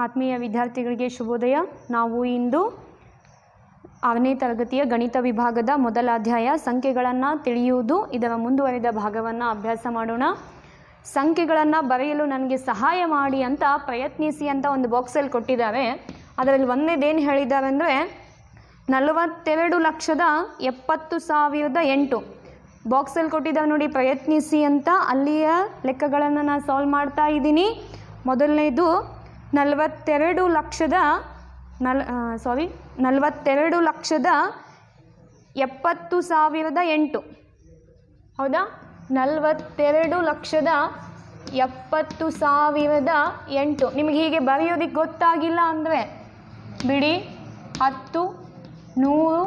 ಆತ್ಮೀಯ ವಿದ್ಯಾರ್ಥಿಗಳಿಗೆ ಶುಭೋದಯ. ನಾವು ಇಂದು 6ನೇ ತರಗತಿಯ ಗಣಿತ ವಿಭಾಗದ ಮೊದಲ ಅಧ್ಯಾಯ ಸಂಖ್ಯೆಗಳನ್ನು ತಿಳಿಯುವುದು ಇದರ ಮುಂದುವರಿದ ಭಾಗವನ್ನು ಅಭ್ಯಾಸ ಮಾಡೋಣ. ಸಂಖ್ಯೆಗಳನ್ನು ಬರೆಯಲು ನನಗೆ ಸಹಾಯ ಮಾಡಿ ಅಂತ ಪ್ರಯತ್ನಿಸಿ ಅಂತ ಒಂದು ಬಾಕ್ಸಲ್ಲಿ ಕೊಟ್ಟಿದ್ದಾರೆ. ಅದರಲ್ಲಿ ಒಂದೇದೇನು ಹೇಳಿದ್ದಾರೆ ಅಂದರೆ 42,70,008 ಬಾಕ್ಸಲ್ಲಿ ಕೊಟ್ಟಿದ್ದಾರೆ ನೋಡಿ, ಪ್ರಯತ್ನಿಸಿ ಅಂತ. ಅಲ್ಲಿಯ ಲೆಕ್ಕಗಳನ್ನು ನಾನು ಸಾಲ್ವ್ ಮಾಡ್ತಾ ಇದ್ದೀನಿ. ಮೊದಲನೇದು 42,70,008 ಹೌದಾ? 42,70,008 ನಿಮಗೆ ಹೀಗೆ ಬರೆಯೋದಕ್ಕೆ ಗೊತ್ತಾಗಿಲ್ಲ ಅಂದರೆ ಬಿಡಿ, 10, 100,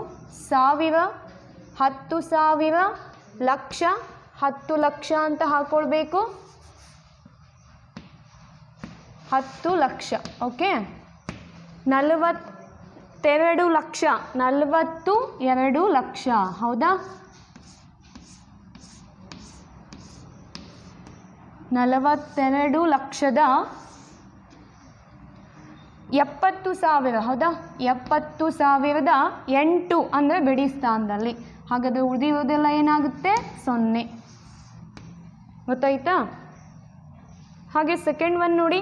1000, 10,000, ಲಕ್ಷ, 10 ಲಕ್ಷ ಅಂತ ಹಾಕ್ಕೊಳ್ಬೇಕು. 10 ಲಕ್ಷ. ಓಕೆ, 42 ಲಕ್ಷ, 42 ಲಕ್ಷ ಹೌದಾ? 42,70,000 ಹೌದಾ? 70,008 ಅಂದರೆ ಬಿಡಿ ಸ್ಥಾನದಲ್ಲಿ. ಹಾಗಾದರೆ ಉಳಿದಿರೋದೆಲ್ಲ ಏನಾಗುತ್ತೆ? 0. ಗೊತ್ತಾಯ್ತಾ? ಹಾಗೆ ಸೆಕೆಂಡ್ ಒನ್ ನೋಡಿ,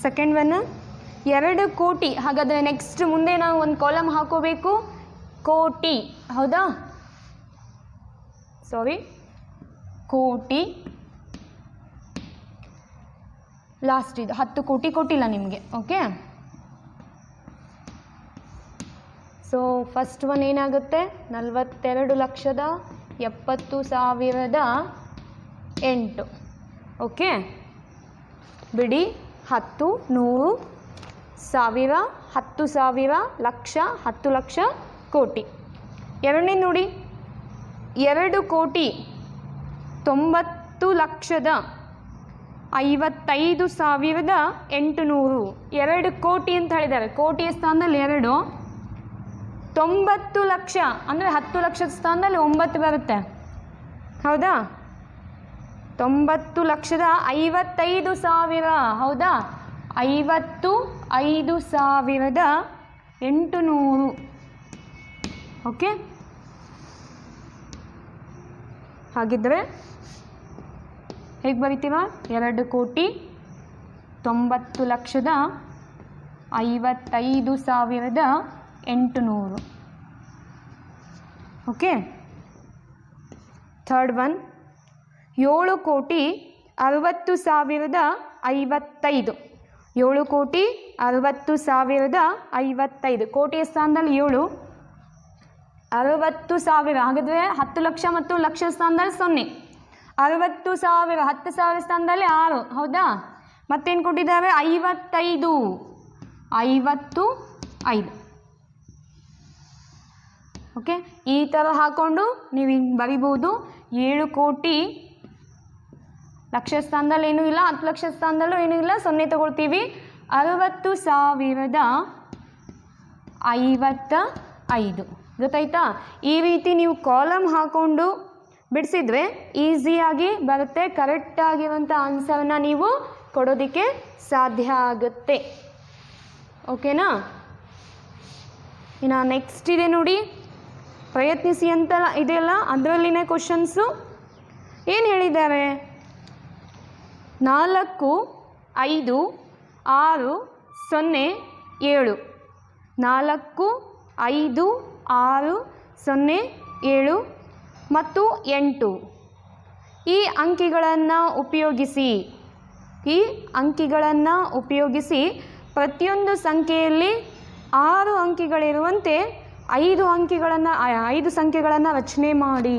ಸೆಕೆಂಡ್ ಒನ್ 2 ಕೋಟಿ. ಹಾಗಾದರೆ ನೆಕ್ಸ್ಟ್ ಮುಂದೆ ನಾವು ಒಂದು ಕಾಲಮ್ ಹಾಕೋಬೇಕು, ಕೋಟಿ ಹೌದಾ? ಸಾರಿ, ಕೋಟಿ ಲಾಸ್ಟ್ ಇದು 10 ಕೋಟಿ ಕೊಟ್ಟಿಲ್ಲ ನಿಮಗೆ. ಓಕೆ, ಸೊ ಫಸ್ಟ್ ಒನ್ ಏನಾಗುತ್ತೆ? 42,70,008. ಓಕೆ, ಬಿಡಿ 10, 100, 1000, 10,000, ಲಕ್ಷ, 10 ಲಕ್ಷ, ಕೋಟಿ. ಎರಡನೇ ನೋಡಿ, 2,90,55,800. 2 ಕೋಟಿ ಅಂತ ಹೇಳಿದ್ದಾರೆ. ಕೋಟಿಯ ಸ್ಥಾನದಲ್ಲಿ 2, 90 ಲಕ್ಷ ಅಂದರೆ 10 ಲಕ್ಷದ ಸ್ಥಾನದಲ್ಲಿ 9 ಬರುತ್ತೆ ಹೌದಾ? 90,55,000 ಹೌದಾ? 55,800. ಓಕೆ, ಹಾಗಿದ್ರೆ ಹೇಗೆ ಬರಿತೀವ? 2,90,55,800. Okay, third one 7,60,55. 7,60,55. ಕೋಟಿಯ ಸ್ಥಾನದಲ್ಲಿ 7, 60,000 ಹಾಗಾದರೆ 10 ಲಕ್ಷ ಮತ್ತು ಲಕ್ಷ ಸ್ಥಾನದಲ್ಲಿ 0. 60,000, 10,000 ಸ್ಥಾನದಲ್ಲಿ 6 ಹೌದಾ? ಮತ್ತೇನು ಕೊಟ್ಟಿದ್ದಾರೆ? 55. ಓಕೆ, ಈ ಥರ ಹಾಕ್ಕೊಂಡು ನೀವು ಹಿಂಗೆ ಬರಿಬೋದು. 7 ಕೋಟಿ, ಲಕ್ಷ ಸ್ಥಾನದಲ್ಲಿ ಏನೂ ಇಲ್ಲ, 10 ಲಕ್ಷ ಸ್ಥಾನದಲ್ಲೂ ಏನೂ ಇಲ್ಲ, 0 ತಗೊಳ್ತೀವಿ. 60,055. ಗೊತ್ತಾಯ್ತಾ? ಈ ರೀತಿ ನೀವು ಕಾಲಮ್ ಹಾಕ್ಕೊಂಡು ಬಿಡಿಸಿದ್ರೆ ಈಸಿಯಾಗಿ ಬರುತ್ತೆ. ಕರೆಕ್ಟಾಗಿರುವಂಥ ಆನ್ಸರನ್ನು ನೀವು ಕೊಡೋದಕ್ಕೆ ಸಾಧ್ಯ ಆಗುತ್ತೆ. ಓಕೆನಾ? ಇನ್ನು ನೆಕ್ಸ್ಟ್ ಇದೆ ನೋಡಿ, ಪ್ರಯತ್ನಿಸಿ ಅಂತ ಇದೆಯಲ್ಲ, ಅದರಲ್ಲಿನ ಕ್ವಶನ್ಸು ಏನು ಹೇಳಿದ್ದಾರೆ? 4, 5, 6, 0, 7. 4, 5, 6, 0, 7 ಮತ್ತು 8. ಈ ಅಂಕಿಗಳನ್ನು ಉಪಯೋಗಿಸಿ ಪ್ರತಿಯೊಂದು ಸಂಖ್ಯೆಯಲ್ಲಿ 6 ಅಂಕಿಗಳಿರುವಂತೆ 5 ಸಂಖ್ಯೆಗಳನ್ನು ರಚನೆ ಮಾಡಿ.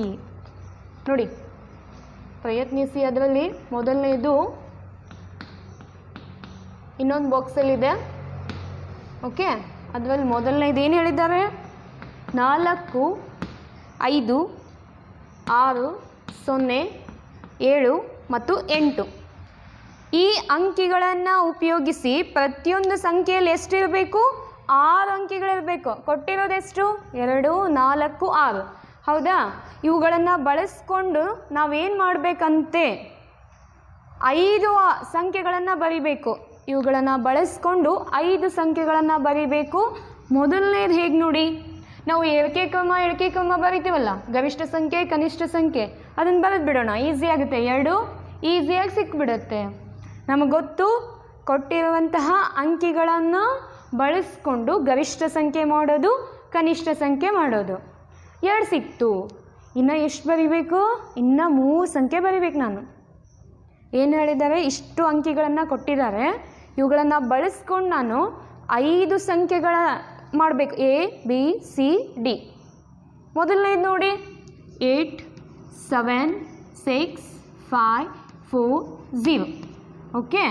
ನೋಡಿ, ಪ್ರಯತ್ನಿಸಿ. ಅದರಲ್ಲಿ ಮೊದಲನೇದು ಇನ್ನೊಂದು ಬಾಕ್ಸಲ್ಲಿದೆ. ಓಕೆ, ಅದರಲ್ಲಿ ಮೊದಲನೇದು ಏನು ಹೇಳಿದ್ದಾರೆ? 4, 5, 6, 0, 7 ಮತ್ತು 8. ಈ ಅಂಕಿಗಳನ್ನು ಉಪಯೋಗಿಸಿ ಪ್ರತಿಯೊಂದು ಸಂಖ್ಯೆಯಲ್ಲಿ ಎಷ್ಟಿರಬೇಕು? 6 ಅಂಕಿಗಳಿರಬೇಕು. ಕೊಟ್ಟಿರೋದೆಷ್ಟು? 2, 4, 6. ಹೌದಾ? ಇವುಗಳನ್ನು ಬಳಸ್ಕೊಂಡು ನಾವೇನು ಮಾಡಬೇಕಂತೆ? 5 ಸಂಖ್ಯೆಗಳನ್ನು ಬರಿಬೇಕು. ಇವುಗಳನ್ನು ಬಳಸ್ಕೊಂಡು 5 ಸಂಖ್ಯೆಗಳನ್ನು ಬರಿಬೇಕು. ಮೊದಲನೇದು ಹೇಗೆ ನೋಡಿ, ನಾವು ಏರಿಕೆ ಕ್ರಮ ಬರಿತೀವಲ್ಲ, ಗರಿಷ್ಠ ಸಂಖ್ಯೆ ಕನಿಷ್ಠ ಸಂಖ್ಯೆ, ಅದನ್ನು ಬರೆದು ಬಿಡೋಣ. ಈಸಿ ಆಗುತ್ತೆ, 2 ಈಸಿಯಾಗಿ ಸಿಕ್ಬಿಡುತ್ತೆ. ನಮಗೆ ಗೊತ್ತು, ಕೊಟ್ಟಿರುವಂತಹ ಅಂಕಿಗಳನ್ನು ಬಳಸ್ಕೊಂಡು ಗರಿಷ್ಠ ಸಂಖ್ಯೆ ಮಾಡೋದು, ಕನಿಷ್ಠ ಸಂಖ್ಯೆ ಮಾಡೋದು. 2 ಸಿಕ್ತು. ಇನ್ನು ಎಷ್ಟು ಬರಿಬೇಕು? ಇನ್ನು 3 ಸಂಖ್ಯೆ ಬರಿಬೇಕು ನಾನು. ಏನು ಹೇಳಿದ್ದಾರೆ? ಇಷ್ಟು ಅಂಕಿಗಳನ್ನು ಕೊಟ್ಟಿದ್ದಾರೆ, ಇವುಗಳನ್ನು ಬಳಸ್ಕೊಂಡು ನಾನು 5 ಸಂಖ್ಯೆಗಳ ಮಾಡಬೇಕು. A, B, C, D. ಮೊದಲನೇದು ನೋಡಿ, 8, 7, 6, 5, 4, 0. ಓಕೆ,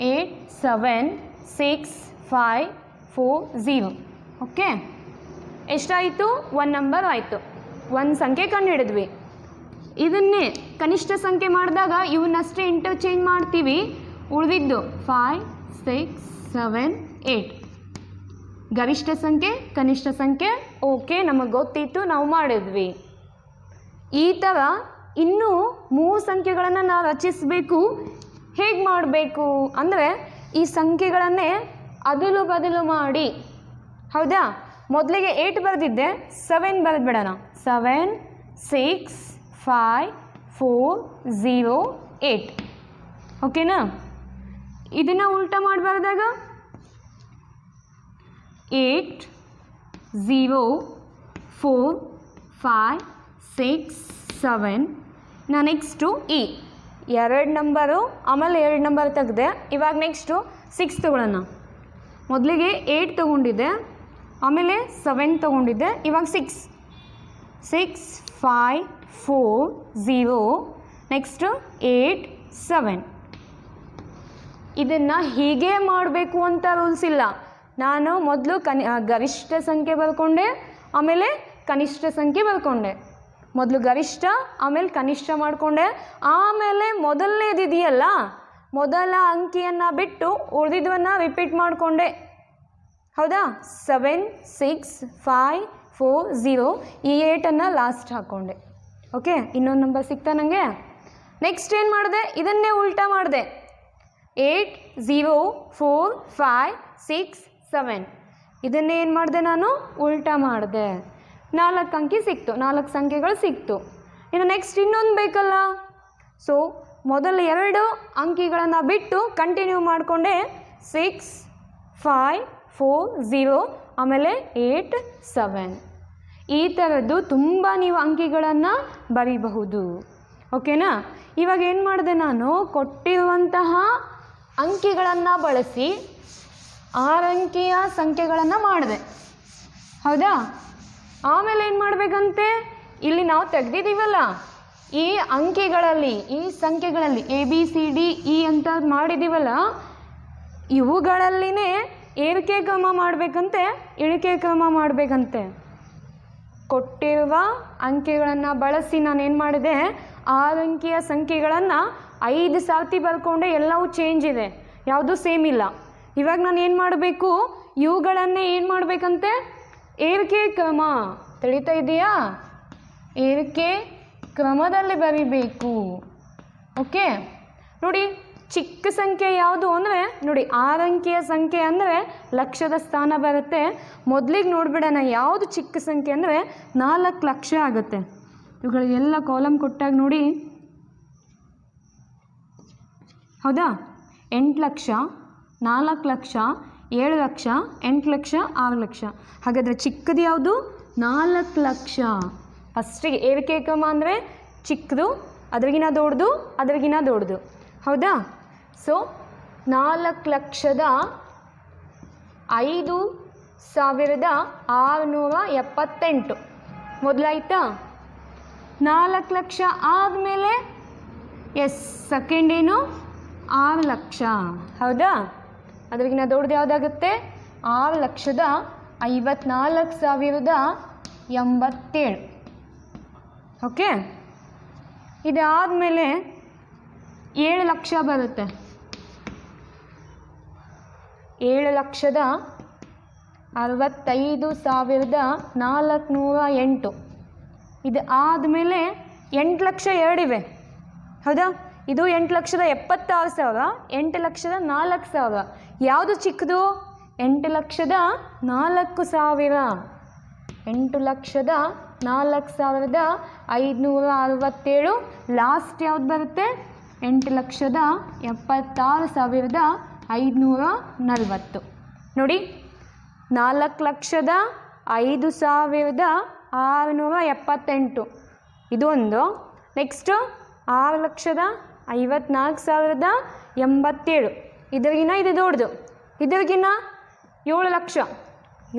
8, 7, 6, 5, 4, 0. ಓಕೆ, ಎಷ್ಟಾಯಿತು? 1 ನಂಬರ್ ಆಯಿತು. 1 ಸಂಖ್ಯೆ ಕಂಡು ಹಿಡಿದ್ವಿ. ಇದನ್ನೇ ಕನಿಷ್ಠ ಸಂಖ್ಯೆ ಮಾಡಿದಾಗ ಇವನ್ನಷ್ಟೇ ಇಂಟರ್ಚೇಂಜ್ ಮಾಡ್ತೀವಿ. ಉಳಿದಿದ್ದು 5, 6, 7, 8. ಗರಿಷ್ಠ ಸಂಖ್ಯೆ ಕನಿಷ್ಠ ಸಂಖ್ಯೆ. ಓಕೆ, ನಮಗೆ ಗೊತ್ತಿತ್ತು, ನಾವು ಮಾಡಿದ್ವಿ. ಈ ಥರ ಇನ್ನೂ 3 ಸಂಖ್ಯೆಗಳನ್ನು ನಾವು ರಚಿಸಬೇಕು. ಹೇಗೆ ಮಾಡಬೇಕು ಅಂದರೆ, ಈ ಸಂಖ್ಯೆಗಳನ್ನೇ ಅದಲು ಬದಲು ಮಾಡಿ. ಹೌದಾ? ಮೊದಲಿಗೆ 8 ಬರೆದಿದ್ದೆ, 7 ಬರೆದ್ಬಿಡೋಣ. 7, 6, 5, 4, 0, 8. ಓಕೆನಾ? ಇದನ್ನು ಉಲ್ಟಾ ಮಾಡಬಾರ್ದಾಗ 8, 0, 4, 5, 6, 7. ನೆಕ್ಸ್ಟು E 2 ನಂಬರು, ಆಮೇಲೆ 2 ನಂಬರ್ ತೆಗೆದೆ. ಇವಾಗ ನೆಕ್ಸ್ಟು 6 ತೊಗೊಳ್ಳೋಣ. ಮೊದಲಿಗೆ 8 ತೊಗೊಂಡಿದ್ದೆ, ಆಮೇಲೆ 7 ತೊಗೊಂಡಿದ್ದೆ, ಇವಾಗ 6. 6, 5, 4, 0. ನೆಕ್ಸ್ಟು 8, 7. ಇದನ್ನು ಹೀಗೆ ಮಾಡಬೇಕು ಅಂತ ರೂಲ್ಸ್ ಇಲ್ಲ. ನಾನು ಮೊದಲು ಗರಿಷ್ಠ ಸಂಖ್ಯೆ ಬರ್ಕೊಂಡೆ, ಆಮೇಲೆ ಕನಿಷ್ಠ ಸಂಖ್ಯೆ ಬರ್ಕೊಂಡೆ. ಮೊದಲು ಗರಿಷ್ಠ, ಆಮೇಲೆ ಕನಿಷ್ಠ ಮಾಡಿಕೊಂಡೆ, ಆಮೇಲೆ ಮೊದಲನೇದಿದೆಯಲ್ಲ, ಮೊದಲ ಅಂಕಿಯನ್ನು ಬಿಟ್ಟು ಉಳಿದಿದ್ದವನ್ನು ರಿಪೀಟ್ ಮಾಡಿಕೊಂಡೆ. ಹೌದಾ? 7, 6, 5, 4, 0. ಈ 8ಅನ್ನು ಲಾಸ್ಟ್ ಹಾಕ್ಕೊಂಡೆ. ಓಕೆ, ಇನ್ನೊಂದು ನಂಬರ್ ಸಿಗ್ತಾ ನನಗೆ. ನೆಕ್ಸ್ಟ್ ಏನು ಮಾಡಿದೆ? ಇದನ್ನೇ ಉಲ್ಟಾ ಮಾಡಿದೆ. 8, 0, 4, 5, 6, 7. ಇದನ್ನೇ ಏನು ಮಾಡಿದೆ? ನಾನು ಉಲ್ಟಾ ಮಾಡಿದೆ. 4 ಅಂಕಿ ಸಿಕ್ತು, 4 ಸಂಖ್ಯೆಗಳು ಸಿಕ್ತು. ಇನ್ನು ನೆಕ್ಸ್ಟ್ ಇನ್ನೊಂದು ಬೇಕಲ್ಲ. ಸೊ ಮೊದಲು 2 ಅಂಕಿಗಳನ್ನು ಬಿಟ್ಟು ಕಂಟಿನ್ಯೂ ಮಾಡಿಕೊಂಡೆ. 6, 5, 4, 0, ಆಮೇಲೆ 8, 7. ಈ ಥರದ್ದು ತುಂಬ ನೀವು ಅಂಕಿಗಳನ್ನು ಬರೀಬಹುದು. ಓಕೆನಾ? ಇವಾಗ ಏನು ಮಾಡಿದೆ? ನಾನು ಕೊಟ್ಟಿರುವಂತಹ ಅಂಕಿಗಳನ್ನು ಬಳಸಿ 6 ಅಂಕಿಯ ಸಂಖ್ಯೆಗಳನ್ನು ಮಾಡಿದೆ. ಹೌದಾ? ಆಮೇಲೆ ಏನು ಮಾಡಬೇಕಂತೆ? ಇಲ್ಲಿ ನಾವು ತೆಗೆದಿದ್ದೀವಲ್ಲ, ಈ ಅಂಕಿಗಳಲ್ಲಿ, ಈ ಸಂಖ್ಯೆಗಳಲ್ಲಿ ABCD E ಅಂತ ಮಾಡಿದ್ದೀವಲ್ಲ, ಇವುಗಳಲ್ಲಿನೇ ಏರಿಕೆ ಕ್ರಮ ಮಾಡಬೇಕಂತೆ, ಇಳಿಕೆ ಕ್ರಮ ಮಾಡಬೇಕಂತೆ. ಕೊಟ್ಟಿರುವ ಅಂಕಿಗಳನ್ನು ಬಳಸಿ ನಾನೇನು ಮಾಡಿದೆ? 6 ಅಂಕಿಯ ಸಂಖ್ಯೆಗಳನ್ನು 5 ಸರ್ತಿ ಬರ್ಕೊಂಡೆ. ಎಲ್ಲವೂ ಚೇಂಜ್ ಇದೆ, ಯಾವುದೂ ಸೇಮ್ ಇಲ್ಲ. ಇವಾಗ ನಾನು ಏನು ಮಾಡಬೇಕು? ಇವುಗಳನ್ನೇ ಏನು ಮಾಡಬೇಕಂತೆ? ಏರಿಕೆ ಕ್ರಮ. ತಿಳಿತಾ ಇದೆಯಾ? ಏರಿಕೆ ಕ್ರಮದಲ್ಲಿ ಬರಿಬೇಕು. ಓಕೆ, ನೋಡಿ, ಚಿಕ್ಕ ಸಂಖ್ಯೆ ಯಾವುದು ಅಂದರೆ ನೋಡಿ, 6 ಅಂಕಿಯ ಸಂಖ್ಯೆ ಅಂದರೆ ಲಕ್ಷದ ಸ್ಥಾನ ಬರುತ್ತೆ. ಮೊದಲಿಗೆ ನೋಡಿಬಿಡೋಣ, ಯಾವುದು ಚಿಕ್ಕ ಸಂಖ್ಯೆ ಅಂದರೆ 4 ಲಕ್ಷ ಆಗುತ್ತೆ. ಇವುಗಳಿಗೆಲ್ಲ ಕಾಲಮ್ ಕೊಟ್ಟಾಗ ನೋಡಿ. ಹೌದಾ? 8 ಲಕ್ಷ, 4 ಲಕ್ಷ, 7 ಲಕ್ಷ, 8 ಲಕ್ಷ, 6 ಲಕ್ಷ. ಹಾಗಾದರೆ ಚಿಕ್ಕದು ಯಾವುದು? 4 ಲಕ್ಷ. ಫಸ್ಟಿಗೆ ಏರಿಕೆ ಕ್ರಮ ಅಂದರೆ ಚಿಕ್ಕದು, ಅದ್ರಿಗಿನ ದೊಡ್ಡದು, ಅದ್ರಿಗಿನ ದೊಡ್ಡದು. ಹೌದಾ? ಸೊ 4,05,678 ಮೊದಲಾಯ್ತಾ? 4 ಲಕ್ಷ ಆದಮೇಲೆ ಸೆಕೆಂಡ್ ಏನು? 6 ಲಕ್ಷ. ಹೌದಾ? ಅದ್ರಿಗಿನ ದೊಡ್ಡದು ಯಾವುದಾಗುತ್ತೆ? 6,54,087. ಓಕೆ, ಇದಾದಮೇಲೆ 7 ಲಕ್ಷ ಬರುತ್ತೆ. 7,00,000 65,408. ಇದು ಆದಮೇಲೆ 8,02,000 ಇವೆ, ಹೌದಾ? ಇದು 8,76,000, 8,04,000. ಯಾವುದು ಚಿಕ್ಕದು? 8,04,000. 8,04,567. ಲಾಸ್ಟ್ ಯಾವ್ದು ಬರುತ್ತೆ? 8,76,540. ನೋಡಿ, 4,05,678 ಇದು ಒಂದು. ನೆಕ್ಸ್ಟು 6,54,087. ಇದ್ರಿಗಿನ ಇದು ದೊಡ್ಡದು. ಇದ್ರಿಗಿನ 7 ಲಕ್ಷ,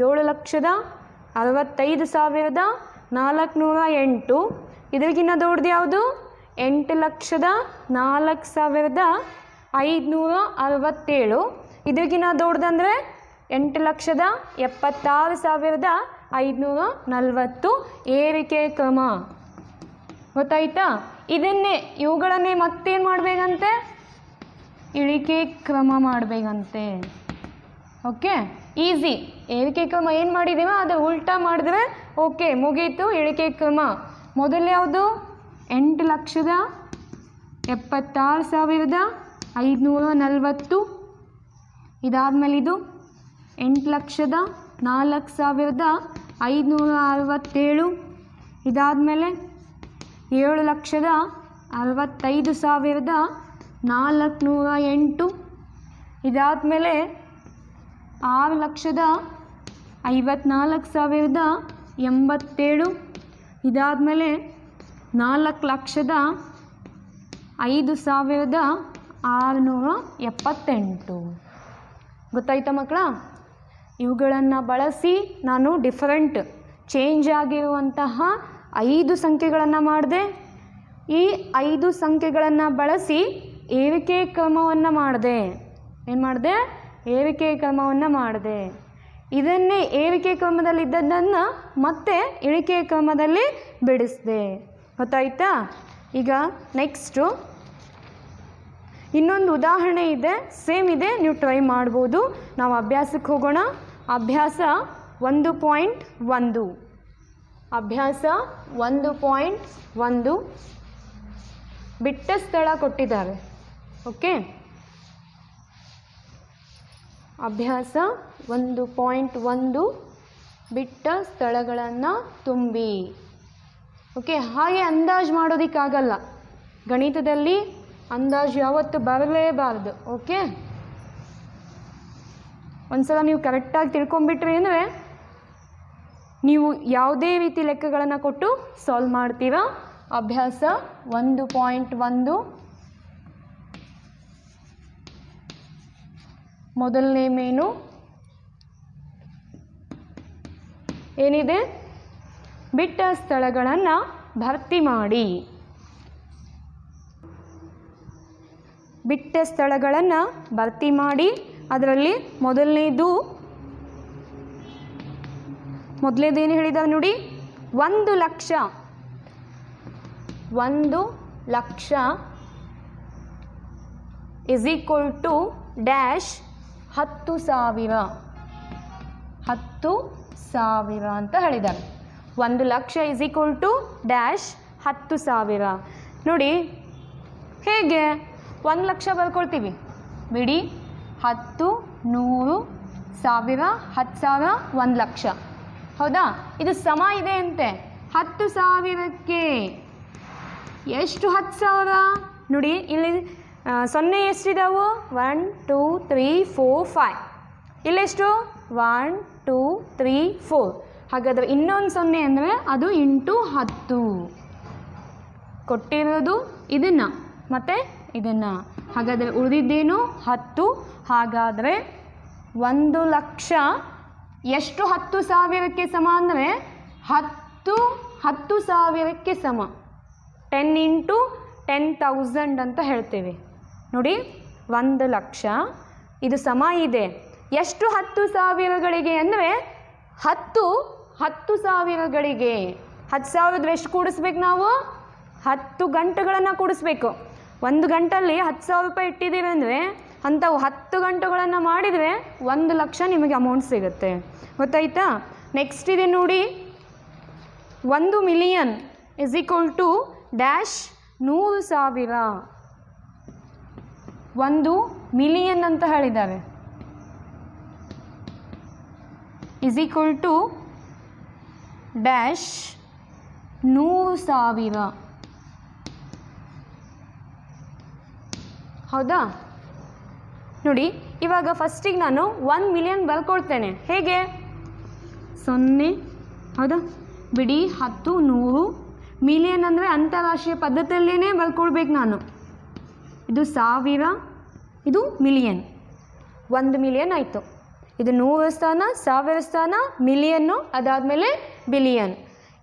7,65,408. ಇದ್ರಿಗಿನ ದೊಡ್ಡದು ಯಾವುದು? 8,04,567. ಇದ್ರಿಗಿನ ದೊಡ್ಡದಂದರೆ 8,76,540. ಏರಿಕೆ ಕ್ರಮ ಗೊತ್ತಾಯ್ತಾ? ಇವುಗಳನ್ನೇ ಮತ್ತೇನು ಮಾಡಬೇಕಂತೆ? ಇಳಿಕೆ ಕ್ರಮ ಮಾಡಬೇಕಂತೆ. Okay, easy. ಏರಿಕೆ ಕ್ರಮ ಏನು ಮಾಡಿದ್ದೀವ ಅದು ಉಲ್ಟಾ ಮಾಡಿದ್ರೆ ಓಕೆ, ಮುಗೀತು. ಇಳಿಕೆ ಕ್ರಮ ಮೊದಲು ಯಾವುದು? 8,76,540. ಇದಾದಮೇಲೆ ಇದು 8,04,567. ಇದಾದಮೇಲೆ 7,65,408. ಇದಾದಮೇಲೆ 6,54,087. ಇದಾದಮೇಲೆ 4,05,678. ಗೊತ್ತಾಯ್ತಾ ಮಕ್ಕಳ? ಇವುಗಳನ್ನು ಬಳಸಿ ನಾನು ಡಿಫರೆಂಟ್ ಚೇಂಜ್ ಆಗಿರುವಂತಹ 5 ಸಂಖ್ಯೆಗಳನ್ನು ಮಾಡಿದೆ. ಈ 5 ಸಂಖ್ಯೆಗಳನ್ನು ಬಳಸಿ ಏರಿಕೆ ಕ್ರಮವನ್ನು ಮಾಡಿದೆ. ಏನು ಮಾಡಿದೆ? ಏರಿಕೆ ಕ್ರಮವನ್ನು ಮಾಡಿದೆ. ಇದನ್ನೇ ಏರಿಕೆ ಕ್ರಮದಲ್ಲಿದ್ದದ್ದನ್ನು ಮತ್ತೆ ಇಳಿಕೆ ಕ್ರಮದಲ್ಲಿ ಬಿಡಿಸಿದೆ. ಗೊತ್ತಾಯ್ತಾ? ಈಗ ನೆಕ್ಸ್ಟು ಇನ್ನೊಂದು ಉದಾಹರಣೆ ಇದೆ, ಸೇಮ್ ಇದೆ, ನೀವು ಟ್ರೈ ಮಾಡ್ಬೋದು. ನಾವು ಅಭ್ಯಾಸಕ್ಕೆ ಹೋಗೋಣ. ಅಭ್ಯಾಸ 1.1. ಅಭ್ಯಾಸ 1.1 ಬಿಟ್ಟ ಸ್ಥಳ ಕೊಟ್ಟಿದ್ದಾರೆ. ಓಕೆ, ಅಭ್ಯಾಸ 1.1 ಬಿಟ್ಟ ಸ್ಥಳಗಳನ್ನು ತುಂಬಿ. ಓಕೆ, ಹಾಗೆ ಅಂದಾಜು ಮಾಡೋದಕ್ಕಾಗಲ್ಲ. ಗಣಿತದಲ್ಲಿ ಅಂದಾಜು ಯಾವತ್ತು ಬರಲೇಬಾರ್ದು. ಓಕೆ, ಒಂದ್ಸಲ ನೀವು ಕರೆಕ್ಟಾಗಿ ತಿಳ್ಕೊಂಬಿಟ್ರಿ ಅಂದರೆ ನೀವು ಯಾವುದೇ ರೀತಿ ಲೆಕ್ಕಗಳನ್ನು ಕೊಟ್ಟು ಸಾಲ್ವ್ ಮಾಡ್ತೀರಾ. ಅಭ್ಯಾಸ 1.1 ಮೊದಲನೇ ಮೇನು ಏನಿದೆ? ಬಿಟ್ಟ ಸ್ಥಳಗಳನ್ನು ಭರ್ತಿ ಮಾಡಿ. ಬಿಟ್ಟ ಸ್ಥಳಗಳನ್ನು ಭರ್ತಿ ಮಾಡಿ. ಅದರಲ್ಲಿ ಮೊದಲೇದೇನು ಹೇಳಿದಾವೆ ನೋಡಿ? 1 lakh. 1 lakh is equal to dash 10,000. 10,000 ಅಂತ ಹೇಳಿದ್ದಾರೆ. 1 lakh is equal to dash 10,000. ನೋಡಿ ಹೇಗೆ 1 ಲಕ್ಷ ಬರ್ಕೊಳ್ತೀವಿ. ಬಿಡಿ, 10, 100, 1000, 10,000, 1 ಲಕ್ಷ. ಹೌದಾ? ಇದು ಸಮ ಇದೆ ಅಂತೆ 10,000ಕ್ಕೆ. ಎಷ್ಟು 10,000? ನೋಡಿ ಇಲ್ಲಿ 0 ಎಷ್ಟಿದಾವು? 1, 2, 3, 4, 5. ಇಲ್ಲೆಷ್ಟು? 1, 2, 3, 4. ಹಾಗಾದರೆ ಇನ್ನೊಂದು 0 ಅಂದರೆ ಅದು ಇಂಟು 10 ಕೊಟ್ಟಿರೋದು ಇದನ್ನು ಮತ್ತು ಇದನ್ನು. ಹಾಗಾದರೆ ಉಳಿದಿದ್ದೇನು? 10. ಹಾಗಾದರೆ 1 ಲಕ್ಷ ಎಷ್ಟು 10,000ಕ್ಕೆ ಸಮ ಅಂದರೆ 10,000ಕ್ಕೆ ಸಮ. 10 ಇಂಟು 10,000 ಅಂತ ಹೇಳ್ತೇವೆ. ನೋಡಿ 1 ಲಕ್ಷ ಇದು ಸಮ ಇದೆ ಎಷ್ಟು 10,000ಗಳಿಗೆ ಅಂದರೆ 10,000ಗಳಿಗೆ. 10,000 ಎಷ್ಟು ಕೂಡಿಸ್ಬೇಕು ನಾವು? 10 ಗಂಟೆಗಳನ್ನು ಕೂಡಿಸ್ಬೇಕು. 1 ಗಂಟಲ್ಲಿ 10,000 ರೂಪಾಯಿ ಇಟ್ಟಿದ್ದೀವಿ ಅಂದರೆ ಅಂಥವು 10 ಗಂಟೆಗಳನ್ನು ಮಾಡಿದರೆ 1 ಲಕ್ಷ ನಿಮಗೆ ಅಮೌಂಟ್ ಸಿಗುತ್ತೆ. ಗೊತ್ತಾಯ್ತಾ? ನೆಕ್ಸ್ಟ್ ಇದೆ ನೋಡಿ, 1 million is equal to dash 100,000. 1 million ಅಂತ ಹೇಳಿದ್ದಾರೆ ಇಸ್ ಈಕ್ವಲ್ ಟು ಡ್ಯಾಶ್ 100,000. ಹೌದಾ? ನೋಡಿ, ಇವಾಗ ಫಸ್ಟಿಗೆ ನಾನು 1 ಮಿಲಿಯನ್ ಬರ್ಕೊಳ್ತೇನೆ. ಹೇಗೆ? 0, ಹೌದಾ, ಬಿಡಿ 10 100 ಮಿಲಿಯನ್ ಅಂದರೆ ಅಂತಾರಾಷ್ಟ್ರೀಯ ಪದ್ಧತಿಯಲ್ಲೇ ಬರ್ಕೊಳ್ಬೇಕು ನಾನು. ಇದು 1000, ಇದು ಮಿಲಿಯನ್. 1 ಮಿಲಿಯನ್ ಆಯಿತು. ಇದು 100 ಸ್ಥಾನ, 1000 ಸ್ಥಾನ, ಮಿಲಿಯನ್ನು, ಅದಾದಮೇಲೆ ಬಿಲಿಯನ್.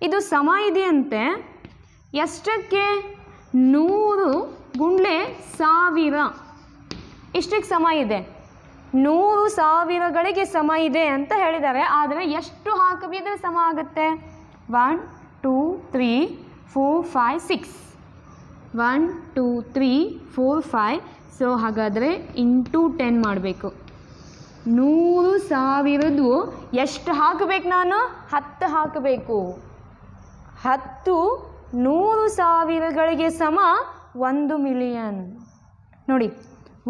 ಇದು ಸಮ ಇದೆಯಂತೆ ಎಷ್ಟಕ್ಕೆ? 100 ಗುಂಡ್ಲೆ 1000 ಇಷ್ಟಕ್ಕೆ ಸಮ ಇದೆ. 100,000ಗಳಿಗೆ ಸಮ ಇದೆ ಅಂತ ಹೇಳಿದ್ದಾರೆ. ಆದರೆ ಎಷ್ಟು ಹಾಕಬಿದ್ರೆ ಸಮ ಆಗುತ್ತೆ? 1 2 3 4 5 6 1 2 3 4 5. ಸೊ ಹಾಗಾದರೆ ಇಂಟು 10 ಮಾಡಬೇಕು. 100,000ದು ಎಷ್ಟು ಹಾಕಬೇಕು ನಾನು? 10 ಹಾಕಬೇಕು. 10 100,000ಗಳಿಗೆ ಸಮ 1 ಮಿಲಿಯನ್. ನೋಡಿ,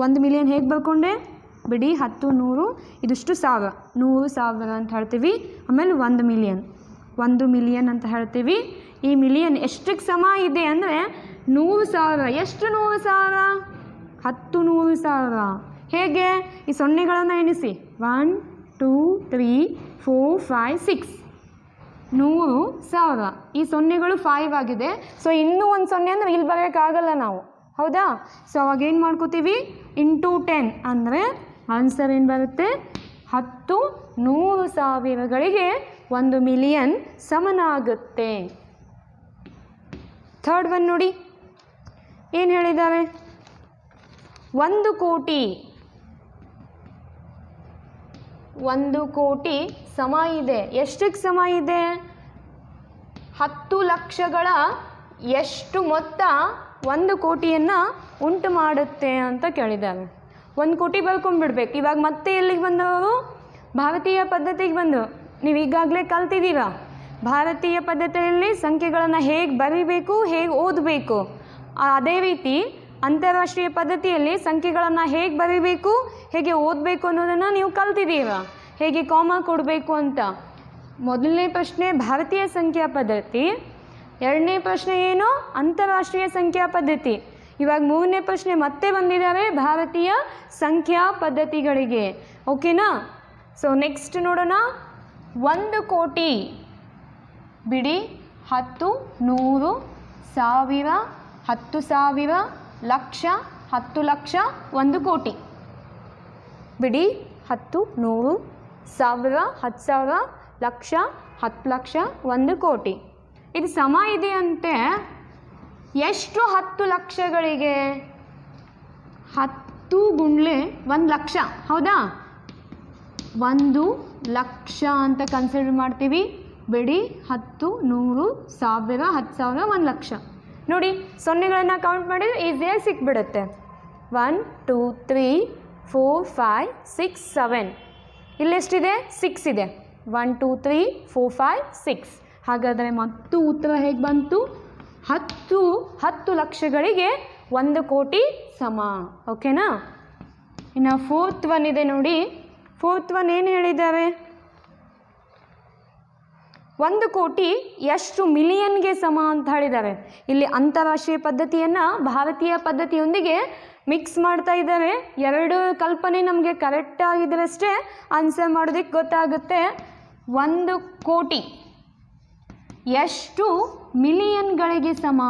1 ಮಿಲಿಯನ್ ಹೇಗೆ ಬರ್ಕೊಂಡೆ? ಬಿಡಿ 10 100 ಇದಿಷ್ಟು 1000, 100,000 ಅಂತ ಹೇಳ್ತೀವಿ. ಆಮೇಲೆ 1 ಮಿಲಿಯನ್, 1 ಮಿಲಿಯನ್ ಅಂತ ಹೇಳ್ತೀವಿ. ಈ ಮಿಲಿಯನ್ ಎಷ್ಟಕ್ಕೆ ಸಮ ಇದೆ ಅಂದರೆ 100,000. ಎಷ್ಟು 100,000? 10 100,000. ಹೇಗೆ? ಈ ಸೊನ್ನೆಗಳನ್ನು ಎಣಿಸಿ. 1 2 3 4 5 6 100,000. ಈ ಸೊನ್ನೆಗಳು 5 ಆಗಿದೆ. ಸೊ ಇನ್ನೂ ಒಂದು ಸೊನ್ನೆ ಅಂದರೆ ಇಲ್ಲಿ ಬರೋಕ್ಕಾಗಲ್ಲ ನಾವು, ಹೌದಾ? ಸೊ ಅವಾಗ ಏನು ಮಾಡ್ಕೋತೀವಿ? ಇಂಟು 10 ಅಂದರೆ ಆನ್ಸರ್ ಏನು ಬರುತ್ತೆ? 10 100,000ಗಳಿಗೆ 1 ಮಿಲಿಯನ್ ಸಮನಾಗುತ್ತೆ. ಥರ್ಡ್ ಒನ್ ನೋಡಿ, ಏನು ಹೇಳಿದ್ದಾರೆ? 1 ಕೋಟಿ. 1 ಕೋಟಿ ಸಮ ಇದೆ. ಎಷ್ಟಕ್ಕೆ ಸಮ ಇದೆ? 10 ಲಕ್ಷಗಳ ಎಷ್ಟು ಮೊತ್ತ 1 ಕೋಟಿಯನ್ನು ಉಂಟು ಮಾಡುತ್ತೆ ಅಂತ ಕೇಳಿದ್ದಾರೆ. 1 ಕೋಟಿ ಬರ್ಕೊಂಡ್ಬಿಡ್ಬೇಕು. ಇವಾಗ ಮತ್ತೆ ಎಲ್ಲಿಗೆ ಬಂದವರು? ಭಾರತೀಯ ಪದ್ಧತಿಗೆ ಬಂದರು. ನೀವು ಈಗಾಗಲೇ ಕಲ್ತಿದ್ದೀರಾ ಭಾರತೀಯ ಪದ್ಧತಿಯಲ್ಲಿ ಸಂಖ್ಯೆಗಳನ್ನು ಹೇಗೆ ಬರೀಬೇಕು, ಹೇಗೆ ಓದಬೇಕು. ಅದೇ ರೀತಿ ಅಂತಾರಾಷ್ಟ್ರೀಯ ಪದ್ಧತಿಯಲ್ಲಿ ಸಂಖ್ಯೆಗಳನ್ನು ಹೇಗೆ ಬರೀಬೇಕು, ಹೇಗೆ ಓದಬೇಕು ಅನ್ನೋದನ್ನು ನೀವು ಕಲ್ತಿದ್ದೀರಾ. ಹೇಗೆ ಕಾಮ ಕೊಡಬೇಕು ಅಂತ. ಮೊದಲನೇ ಪ್ರಶ್ನೆ ಭಾರತೀಯ ಸಂಖ್ಯಾ ಪದ್ಧತಿ, ಎರಡನೇ ಪ್ರಶ್ನೆ ಏನು? ಅಂತಾರಾಷ್ಟ್ರೀಯ ಸಂಖ್ಯಾ ಪದ್ಧತಿ. ಇವಾಗ ಮೂರನೇ ಪ್ರಶ್ನೆ ಮತ್ತೆ ಬಂದಿದ್ದಾರೆ ಭಾರತೀಯ ಸಂಖ್ಯಾ ಪದ್ಧತಿಗಳಿಗೆ. ಓಕೆನಾ? ಸೊ ನೆಕ್ಸ್ಟ್ ನೋಡೋಣ. 1 ಕೋಟಿ ಬಿಡಿ 10 100 1000 10,000 ಲಕ್ಷ 10 ಲಕ್ಷ 1 ಕೋಟಿ. ಬಿಡಿ 10 100 1000 10,000 ಲಕ್ಷ 10 ಲಕ್ಷ 1 ಕೋಟಿ. ಇದು ಸಮ ಇದೆಯಂತೆ ಎಷ್ಟು? 10 ಲಕ್ಷಗಳಿಗೆ 10 ಗುಂಡ್ಲೆ 1 ಲಕ್ಷ, ಹೌದಾ? 1 ಲಕ್ಷ ಅಂತ ಕನ್ಸಿಡರ್ ಮಾಡ್ತೀವಿ. ಬಿಡಿ 10 100 1000 10,000 1 ಲಕ್ಷ. ನೋಡಿ, ಸೊನ್ನೆಗಳನ್ನು ಕೌಂಟ್ ಮಾಡಿದರೆ ಈಸಿಯಾಗಿ ಸಿಕ್ಬಿಡುತ್ತೆ. 1 2 3 4 5 6 7. ಇಲ್ಲೆಷ್ಟಿದೆ? 6 ಇದೆ. 1 2 3 4 5 6. ಹಾಗಾದರೆ ಮತ್ತು ಉತ್ತರ ಹೇಗೆ ಬಂತು? 10 ಲಕ್ಷಗಳಿಗೆ 1 ಕೋಟಿ ಸಮ. ಓಕೆನಾ? ಇನ್ನು ಫೋರ್ತ್ ಒನ್ ಇದೆ ನೋಡಿ. ಫೋರ್ತ್ ಒನ್ ಏನು ಹೇಳಿದ್ದಾರೆ? 1 ಕೋಟಿ ಎಷ್ಟು ಮಿಲಿಯನ್ಗೆ ಸಮ ಅಂತ ಹೇಳಿದ್ದಾರೆ. ಇಲ್ಲಿ ಅಂತಾರಾಷ್ಟ್ರೀಯ ಪದ್ಧತಿಯನ್ನು ಭಾರತೀಯ ಪದ್ಧತಿಯೊಂದಿಗೆ ಮಿಕ್ಸ್ ಮಾಡ್ತಾ ಇದ್ದಾರೆ. ಎರಡು ಕಲ್ಪನೆ ನಮಗೆ ಕರೆಕ್ಟ್ ಆಗಿದ್ರಷ್ಟೇ ಆನ್ಸರ್ ಮಾಡೋದಕ್ಕೆ ಗೊತ್ತಾಗುತ್ತೆ. 1 ಕೋಟಿ ಎಷ್ಟು ಮಿಲಿಯನ್ಗಳಿಗೆ ಸಮ?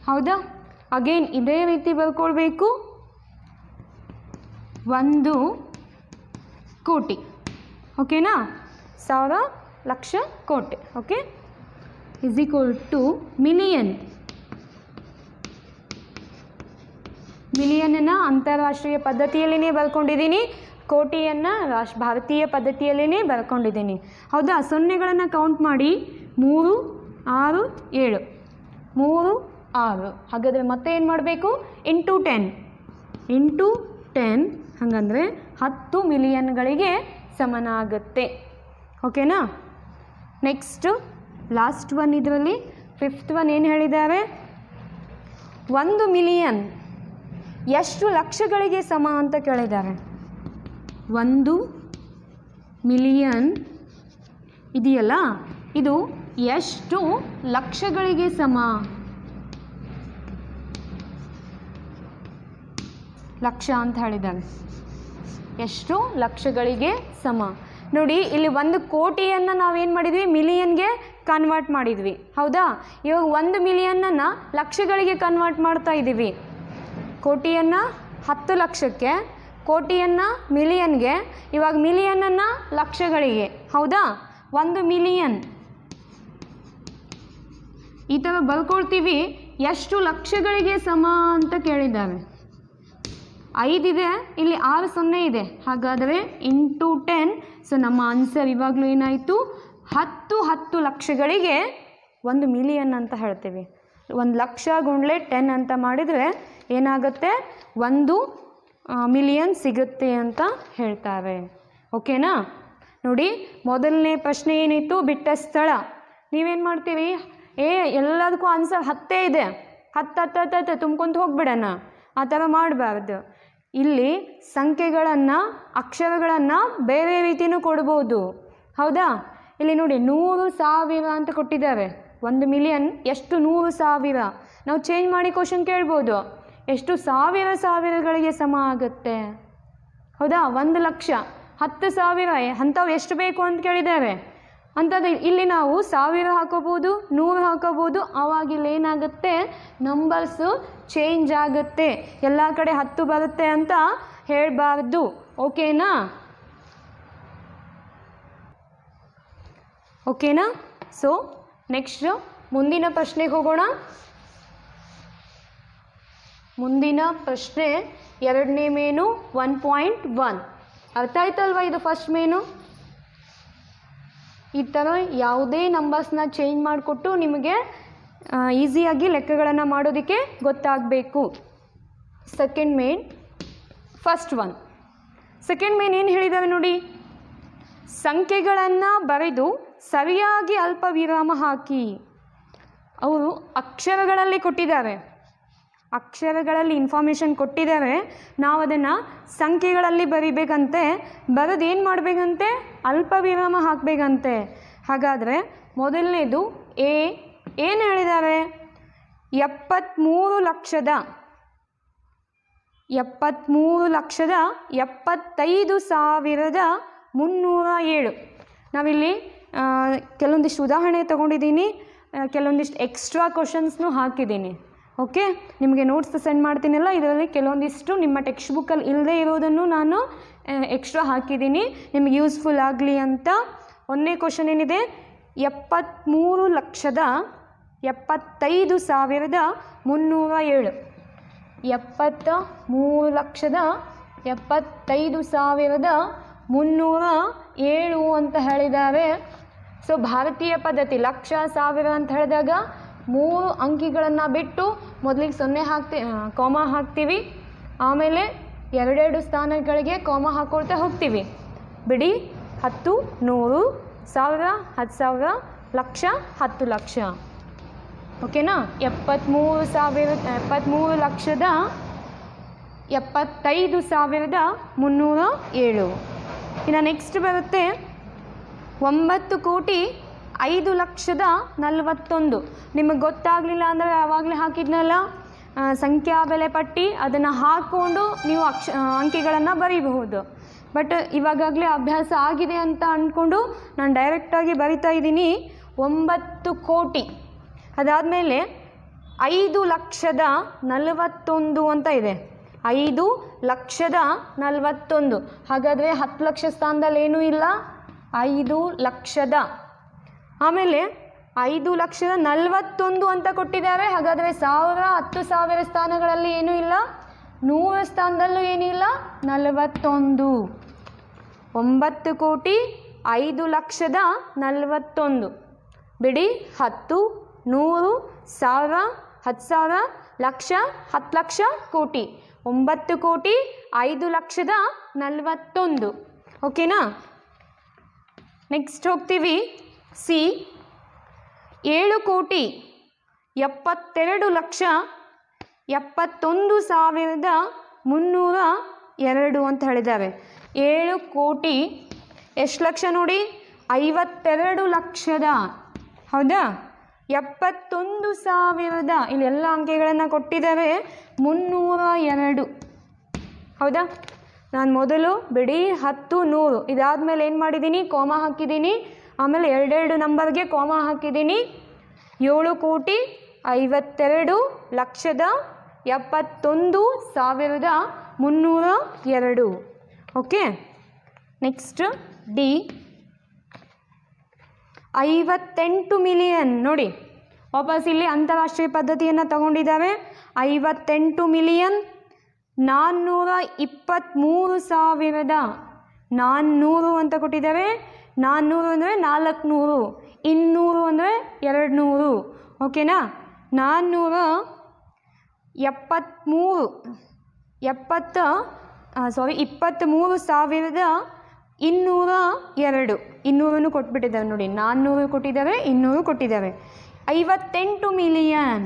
ಹೌದಾ? ಅಗೇನ್ ಇದೇ ರೀತಿ ಬರ್ಕೊಳ್ಬೇಕು. 1 ಕೋಟಿ. ಓಕೆನಾ? 1000 lakh crore. Okay, is equal to million. ಮಿಲಿಯನನ್ನು ಅಂತಾರಾಷ್ಟ್ರೀಯ ಪದ್ಧತಿಯಲ್ಲಿನೇ ಬರ್ಕೊಂಡಿದ್ದೀನಿ, ಕೋಟಿಯನ್ನು ಭಾರತೀಯ ಪದ್ಧತಿಯಲ್ಲೇ ಬರ್ಕೊಂಡಿದ್ದೀನಿ. ಹೌದಾ? ಸೊನ್ನೆಗಳನ್ನು ಕೌಂಟ್ ಮಾಡಿ. 3 6 7 3 6. ಹಾಗಾದರೆ ಮತ್ತೆ ಏನು ಮಾಡಬೇಕು? Into 10 into 10 ಹಾಗಂದರೆ 10 ಮಿಲಿಯನ್ಗಳಿಗೆ ಸಮನಾಗುತ್ತೆ. ಓಕೆನಾ? ನೆಕ್ಸ್ಟು ಲಾಸ್ಟ್ ಒನ್, ಇದರಲ್ಲಿ 5th ಒನ್ ಏನು ಹೇಳಿದ್ದಾರೆ? 1 ಮಿಲಿಯನ್ ಎಷ್ಟು ಲಕ್ಷಗಳಿಗೆ ಸಮ ಅಂತ ಕೇಳಿದ್ದಾರೆ. 1 ಮಿಲಿಯನ್ ಇದೆಯಲ್ಲ, ಇದು ಎಷ್ಟು ಲಕ್ಷಗಳಿಗೆ ಸಮ? ಲಕ್ಷ ಅಂತ ಹೇಳಿದ್ದಾರೆ. ಎಷ್ಟು ಲಕ್ಷಗಳಿಗೆ ಸಮ? ನೋಡಿ, ಇಲ್ಲಿ 1 ಕೋಟಿಯನ್ನು ನಾವೇನು ಮಾಡಿದ್ವಿ? ಮಿಲಿಯನ್ಗೆ ಕನ್ವರ್ಟ್ ಮಾಡಿದ್ವಿ, ಹೌದಾ? ಇವಾಗ 1 ಮಿಲಿಯನ್ನನ್ನು ಲಕ್ಷಗಳಿಗೆ ಕನ್ವರ್ಟ್ ಮಾಡ್ತಾ ಇದ್ದೀವಿ. ಕೋಟಿಯನ್ನು 10 ಲಕ್ಷಕ್ಕೆ, ಕೋಟಿಯನ್ನು ಮಿಲಿಯನ್ಗೆ, ಇವಾಗ ಮಿಲಿಯನನ್ನು ಲಕ್ಷಗಳಿಗೆ, ಹೌದಾ? 1 ಮಿಲಿಯನ್ ಈ ಥರ ಬರ್ಕೊಳ್ತೀವಿ. ಎಷ್ಟು ಲಕ್ಷಗಳಿಗೆ ಸಮ ಅಂತ ಕೇಳಿದ್ದಾವೆ. 5 ಇದೆ, ಇಲ್ಲಿ 6 0 ಇದೆ, ಹಾಗಾದರೆ ಇಂಟು 10. ಸೊ ನಮ್ಮ ಆನ್ಸರ್ ಇವಾಗಲೂ ಏನಾಯಿತು? 10 ಲಕ್ಷಗಳಿಗೆ 1 ಮಿಲಿಯನ್ ಅಂತ ಹೇಳ್ತೀವಿ. 1 ಲಕ್ಷ ಗುಂಡ್ಲೆ 10 ಅಂತ ಮಾಡಿದರೆ ಏನಾಗುತ್ತೆ? 1 ಮಿಲಿಯನ್ ಸಿಗುತ್ತೆ ಅಂತ ಹೇಳ್ತಾರೆ. ಓಕೆನಾ? ನೋಡಿ, ಮೊದಲನೇ ಪ್ರಶ್ನೆ ಏನಿತ್ತು? ಬಿಟ್ಟ ಸ್ಥಳ. ನೀವೇನು ಮಾಡ್ತೀವಿ? ಎಲ್ಲದಕ್ಕೂ ಆನ್ಸರ್ 10 ಇದೆ, 10 ತುಂಬ್ಕೊಂತ ಹೋಗ್ಬಿಡೋಣ, ಆ ಥರ ಮಾಡಬಾರ್ದು. ಇಲ್ಲಿ ಸಂಖ್ಯೆಗಳನ್ನು, ಅಕ್ಷರಗಳನ್ನು ಬೇರೆ ರೀತಿಯೂ ಕೊಡ್ಬೋದು, ಹೌದಾ? ಇಲ್ಲಿ ನೋಡಿ, 100,000 ಅಂತ ಕೊಟ್ಟಿದ್ದಾರೆ. 1 ಮಿಲಿಯನ್ ಎಷ್ಟು? 100,000. ನಾವು ಚೇಂಜ್ ಮಾಡಿ ಕ್ವಶನ್ ಕೇಳ್ಬೋದು, ಎಷ್ಟು ಸಾವಿರಗಳಿಗೆ ಸಮ ಆಗುತ್ತೆ, ಹೌದಾ? 1 ಲಕ್ಷ, 10,000 ಅಂಥವು ಎಷ್ಟು ಬೇಕು ಅಂತ ಕೇಳಿದ್ದಾರೆ. ಅಂಥದ್ದು ಇಲ್ಲಿ ನಾವು 1000 ಹಾಕೋಬೋದು, 100 ಹಾಕೋಬೋದು. ಆವಾಗಿಲ್ಲಿ ಏನಾಗುತ್ತೆ? ನಂಬರ್ಸು ಚೇಂಜ್ ಆಗುತ್ತೆ. ಎಲ್ಲ ಕಡೆ 10 ಬರುತ್ತೆ ಅಂತ ಹೇಳಬಾರ್ದು. ಓಕೆನಾ? ಓಕೆನಾ? ಸೊ ನೆಕ್ಸ್ಟ್ ಮುಂದಿನ ಪ್ರಶ್ನೆಗೆ ಹೋಗೋಣ. ಮುಂದಿನ ಪ್ರಶ್ನೆ 2ನೇ ಮೇನು 1.1. ಅರ್ಥ ಆಯ್ತಲ್ವ? ಇದು ಫಸ್ಟ್ ಮೇನು. ಈ ಥರ ಯಾವುದೇ ನಂಬರ್ಸ್ನ ಚೇಂಜ್ ಮಾಡಿಕೊಟ್ಟು ನಿಮಗೆ ಈಸಿಯಾಗಿ ಲೆಕ್ಕಗಳನ್ನು ಮಾಡೋದಕ್ಕೆ ಗೊತ್ತಾಗಬೇಕು. Second main, first one. Second main ಏನು ಹೇಳಿದ್ದಾರೆ ನೋಡಿ? ಸಂಖ್ಯೆಗಳನ್ನು ಬರೆದು ಸರಿಯಾಗಿ ಅಲ್ಪ ವಿರಾಮ ಹಾಕಿ. ಅವರು ಅಕ್ಷರಗಳಲ್ಲಿ ಕೊಟ್ಟಿದ್ದಾರೆ, ಅಕ್ಷರಗಳಲ್ಲಿ ಇನ್ಫಾರ್ಮೇಷನ್ ಕೊಟ್ಟಿದ್ದಾರೆ. ನಾವು ಅದನ್ನು ಸಂಖ್ಯೆಗಳಲ್ಲಿ ಬರಿಬೇಕಂತೆ. ಬರೆದು ಏನು ಮಾಡಬೇಕಂತೆ? ಅಲ್ಪ ವಿರಾಮ ಹಾಕಬೇಕಂತೆ. ಹಾಗಾದರೆ ಮೊದಲನೇದು ಏನು ಹೇಳಿದ್ದಾರೆ? 73,75,307. ನಾವಿಲ್ಲಿ ಕೆಲವೊಂದಿಷ್ಟು ಉದಾಹರಣೆ ತೊಗೊಂಡಿದ್ದೀನಿ, ಕೆಲವೊಂದಿಷ್ಟು ಎಕ್ಸ್ಟ್ರಾ ಕ್ವಶನ್ಸ್ನೂ ಹಾಕಿದ್ದೀನಿ. ಓಕೆ, ನಿಮಗೆ ನೋಟ್ಸ್ ಸೆಂಡ್ ಮಾಡ್ತೀನಲ್ಲ, ಇದರಲ್ಲಿ ಕೆಲವೊಂದಿಷ್ಟು ನಿಮ್ಮ ಟೆಕ್ಸ್ಟ್ ಬುಕ್ಕಲ್ಲಿ ಇಲ್ಲದೇ ಇರೋದನ್ನು ನಾನು ಎಕ್ಸ್ಟ್ರಾ ಹಾಕಿದ್ದೀನಿ, ನಿಮಗೆ ಯೂಸ್ಫುಲ್ ಆಗಲಿ ಅಂತ. ಒಂದನೇ ಕ್ವಶನ್ ಏನಿದೆ? 73,75,307. 73,75,307 ಅಂತ ಹೇಳಿದ್ದಾರೆ. ಸೊ ಭಾರತೀಯ ಪದ್ಧತಿ ಲಕ್ಷ, ಸಾವಿರ ಅಂತ ಹೇಳಿದಾಗ 3 ಅಂಕಿಗಳನ್ನು ಬಿಟ್ಟು ಮೊದಲಿಗೆ 0 ಕಾಮ ಹಾಕ್ತೀವಿ, ಆಮೇಲೆ 2 ಸ್ಥಾನಗಳಿಗೆ ಕಾಮ ಹಾಕ್ಕೊಳ್ತಾ ಹೋಗ್ತೀವಿ. ಬಿಡಿ, 10, 100, 1000, 10,000, ಲಕ್ಷ, 10 ಲಕ್ಷ. ಓಕೆನಾ? 73,75,307. ಇನ್ನು ನೆಕ್ಸ್ಟ್ ಬರುತ್ತೆ 9,05,41,000. ನಿಮಗೆ ಗೊತ್ತಾಗಲಿಲ್ಲ ಅಂದರೆ ಆವಾಗಲೇ ಹಾಕಿದ್ನಲ್ಲ ಸಂಖ್ಯಾ ಬೆಲೆ ಪಟ್ಟಿ, ಅದನ್ನು ಹಾಕ್ಕೊಂಡು ನೀವು ಅಂಕಿಗಳನ್ನು ಬರೀಬಹುದು. ಬಟ್ ಇವಾಗಲೇ ಅಭ್ಯಾಸ ಆಗಿದೆ ಅಂತ ಅಂದ್ಕೊಂಡು ನಾನು ಡೈರೆಕ್ಟಾಗಿ ಬರಿತಾ ಇದ್ದೀನಿ. 9 ಕೋಟಿ, ಅದಾದಮೇಲೆ 5,41,000 ಅಂತ ಇದೆ. 5,41,000. ಹಾಗಾದರೆ 10 ಲಕ್ಷ ಸ್ಥಾನದಲ್ಲಿ ಏನೂ ಇಲ್ಲ, 5 ಲಕ್ಷದ. ಆಮೇಲೆ 5,41,000 ಅಂತ ಕೊಟ್ಟಿದ್ದಾರೆ. ಹಾಗಾದರೆ 1000, 10,000 ಸ್ಥಾನಗಳಲ್ಲಿ ಏನೂ ಇಲ್ಲ, 100 ಸ್ಥಾನದಲ್ಲೂ ಏನೂ ಇಲ್ಲ, 41. 9,05,41,000. ಬಿಡಿ, 10, 100, 1000, 10,000, ಲಕ್ಷ, 10 ಲಕ್ಷ, ಕೋಟಿ. 9,05,41,000. ಓಕೆನಾ. ನೆಕ್ಸ್ಟ್ ಹೋಗ್ತೀವಿ ಸಿ. 7,71,71,302 ಅಂತ ಹೇಳಿದ್ದಾರೆ. 7 ಕೋಟಿ ಎಷ್ಟು ಲಕ್ಷ ನೋಡಿ, 52 ಲಕ್ಷದ, ಹೌದಾ, 71,000, ಇಲ್ಲೆಲ್ಲ ಅಂಕೆಗಳನ್ನು ಕೊಟ್ಟಿದ್ದಾರೆ, 302, ಹೌದಾ. ನಾನು ಮೊದಲು ಬಿಡಿ 10, 100 ಇದಾದಮೇಲೆ ಏನು ಮಾಡಿದ್ದೀನಿ, ಕೋಮ ಹಾಕಿದ್ದೀನಿ, ಆಮೇಲೆ ಎರಡೆರಡು ನಂಬರ್ಗೆ ಕೋಮ ಹಾಕಿದ್ದೀನಿ. 7,72,71,302. ಓಕೆ. Next D. 58 ಮಿಲಿಯನ್ ನೋಡಿ, ವಾಪಸ್ ಇಲ್ಲಿ ಅಂತಾರಾಷ್ಟ್ರೀಯ ಪದ್ಧತಿಯನ್ನು ತಗೊಂಡಿದ್ದಾರೆ. 58,423,400 ಅಂತ ಕೊಟ್ಟಿದ್ದಾರೆ. 400 ಅಂದರೆ 400, 200 ಅಂದರೆ 200. ಓಕೆನಾ. 23,202 200 ಕೊಟ್ಬಿಟ್ಟಿದ್ದಾರೆ ನೋಡಿ. 400 ಕೊಟ್ಟಿದ್ದಾರೆ, 200 ಕೊಟ್ಟಿದ್ದಾರೆ. 58 ಮಿಲಿಯನ್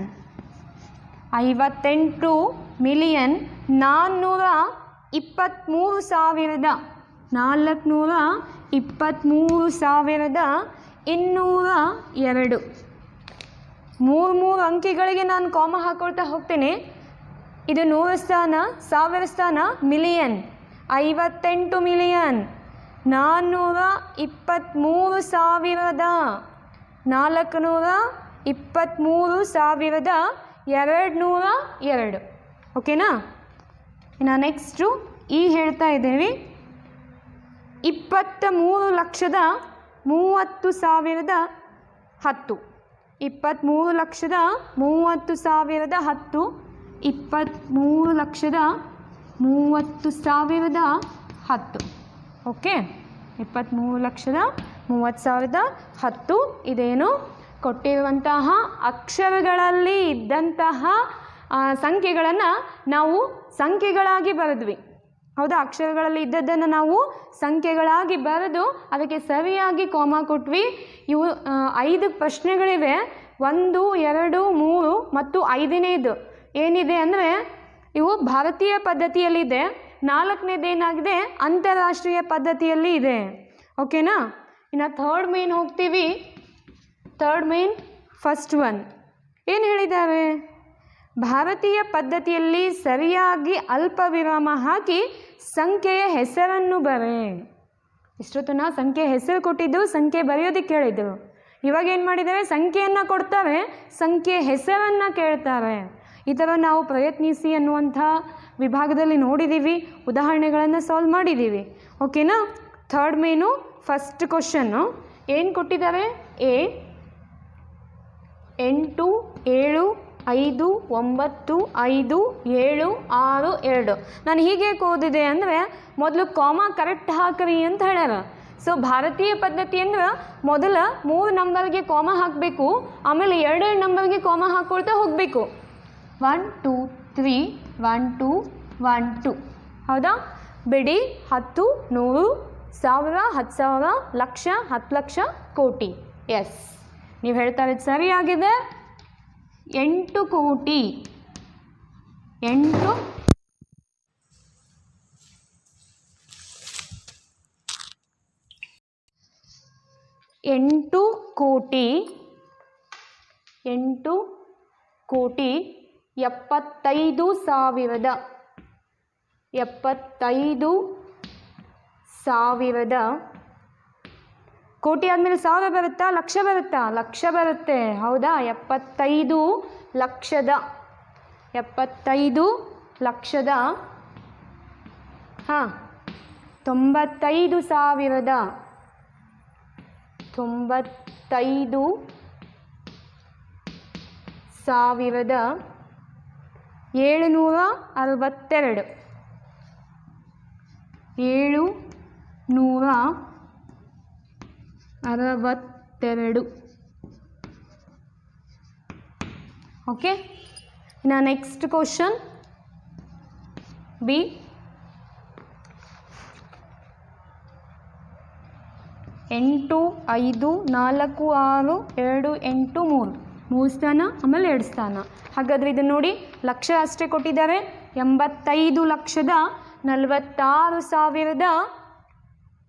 423,202. 3 ಅಂಕಿಗಳಿಗೆ ನಾನು ಕಾಮ ಹಾಕೊಳ್ತಾ ಹೋಗ್ತೇನೆ. ಇದು 100 ಸ್ಥಾನ, 1000 ಸ್ಥಾನ, ಮಿಲಿಯನ್. 58 ಮಿಲಿಯನ್ 423,423,202. ಓಕೆನಾ. ಇನ್ನು ನೆಕ್ಸ್ಟು ಈ ಹೇಳ್ತಾ ಇದ್ದೀವಿ 23,30,10. 23,30,10. 23,30,10. ಓಕೆ. 23,30,10 ಇದೇನು ಕೊಟ್ಟಿರುವಂತಹ ಅಕ್ಷರಗಳಲ್ಲಿ ಇದ್ದಂತಹ ಸಂಖ್ಯೆಗಳನ್ನು ನಾವು ಸಂಖ್ಯೆಗಳಾಗಿ ಬರೆದ್ವಿ, ಹೌದಾ. ಅಕ್ಷರಗಳಲ್ಲಿ ಇದ್ದದ್ದನ್ನು ನಾವು ಸಂಖ್ಯೆಗಳಾಗಿ ಬರೆದು ಅದಕ್ಕೆ ಸರಿಯಾಗಿ ಕೋಮ ಕೊಟ್ವಿ. ಇವು 5 ಪ್ರಶ್ನೆಗಳಿವೆ. 1, 2, 3 ಮತ್ತು 5ನೇದು ಏನಿದೆ ಅಂದರೆ ಇವು ಭಾರತೀಯ ಪದ್ಧತಿಯಲ್ಲಿದೆ. 4ನೇದೇನಾಗಿದೆ, ಅಂತಾರಾಷ್ಟ್ರೀಯ ಪದ್ಧತಿಯಲ್ಲಿ ಇದೆ. ಓಕೆನಾ. ಇನ್ನು ಥರ್ಡ್ ಮೇನ್ ಹೋಗ್ತೀವಿ. ಥರ್ಡ್ ಮೇನ್ ಫಸ್ಟ್ ಒನ್ ಏನು ಹೇಳಿದ್ದಾರೆ, ಭಾರತೀಯ ಪದ್ಧತಿಯಲ್ಲಿ ಸರಿಯಾಗಿ ಅಲ್ಪ ವಿರಾಮ ಹಾಕಿ ಸಂಖ್ಯೆಯ ಹೆಸರನ್ನು ಬರೆ. ಇಷ್ಟೊತ್ತನ ಸಂಖ್ಯೆ ಹೆಸರು ಕೊಟ್ಟಿದ್ದು, ಸಂಖ್ಯೆ ಬರೆಯೋದಕ್ಕೆ ಹೇಳಿದ್ರು. ಇವಾಗ ಏನು ಮಾಡಿದ್ದಾರೆ, ಸಂಖ್ಯೆಯನ್ನು ಕೊಡ್ತಾರೆ, ಸಂಖ್ಯೆ ಹೆಸರನ್ನು ಕೇಳ್ತಾರೆ. ಈ ಥರ ನಾವು ಪ್ರಯತ್ನಿಸಿ ಅನ್ನುವಂಥ ವಿಭಾಗದಲ್ಲಿ ನೋಡಿದ್ದೀವಿ, ಉದಾಹರಣೆಗಳನ್ನು ಸಾಲ್ವ್ ಮಾಡಿದ್ದೀವಿ. ಓಕೆನಾ. ಥರ್ಡ್ ಮೇನು ಫಸ್ಟ್ ಕ್ವಶನ್ನು ಏನು ಕೊಟ್ಟಿದ್ದಾರೆ, 8, 7, 5, 9, 5, 7, 6, 2. ನಾನು ಹೀಗೆ ಓದಿದೆ ಅಂದರೆ ಮೊದಲು ಕಾಮ ಕರೆಕ್ಟ್ ಹಾಕ್ರಿ ಅಂತ ಹೇಳ್ಯಾರ. ಸೊ ಭಾರತೀಯ ಪದ್ಧತಿ ಅಂದ್ರೆ ಮೊದಲ 3 ನಂಬರ್ಗೆ ಕಾಮ ಹಾಕಬೇಕು, ಆಮೇಲೆ 2 ನಂಬರ್ಗೆ ಕಾಮ ಹಾಕ್ಕೊಳ್ತಾ ಹೋಗಬೇಕು. 1, 2, 3, 1, 2, 1, 2. ಹೌದಾ. ಬಿಡಿ 10, 100, 1000, 10,000, ಲಕ್ಷ, 10 ಲಕ್ಷ, ಕೋಟಿ. ಎಸ್, ನೀವು ಹೇಳ್ತಾ ಇರೋದು ಸರಿಯಾಗಿದೆ. 8 ಕೋಟಿ. 8 ಕೋಟಿ 75,000. 75,000. ಕೋಟಿ ಆದಮೇಲೆ 1000 ಬರುತ್ತಾ, ಲಕ್ಷ ಬರುತ್ತಾ? ಲಕ್ಷ ಬರುತ್ತೆ, ಹೌದಾ. 75 ಲಕ್ಷದ. 75 ಲಕ್ಷದ. ಹಾಂ. 95,000. 95,000. 762. 762. ಓಕೆ. ಇನ್ನು ನೆಕ್ಸ್ಟ್ ಕ್ವಶನ್ ಬಿ 8 5 4 6 2 8 3 ಸ್ಥಾನ, ಆಮೇಲೆ 2 ಸ್ಥಾನ. ಹಾಗಾದರೆ ಇದನ್ನು ನೋಡಿ, ಲಕ್ಷ ಅಷ್ಟೇ ಕೊಟ್ಟಿದ್ದಾರೆ. 85,46,283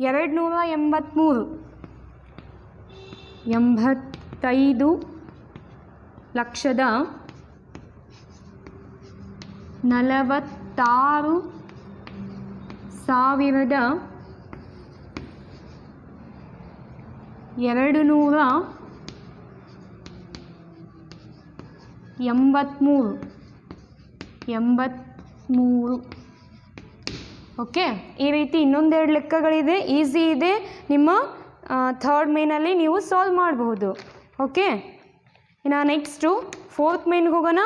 85,46,283 ಓಕೆ. ಈ ರೀತಿ ಇನ್ನೊಂದೆರಡು ಲೆಕ್ಕಗಳಿದೆ, ಈಸಿ ಇದೆ. ನಿಮ್ಮ ಥರ್ಡ್ ಮೇನಲ್ಲಿ ನೀವು ಸಾಲ್ವ್ ಮಾಡಬಹುದು. ಓಕೆ, ಇನ್ನು ನೆಕ್ಸ್ಟು ಫೋರ್ತ್ ಮೇನ್ಗೆ ಹೋಗೋಣ.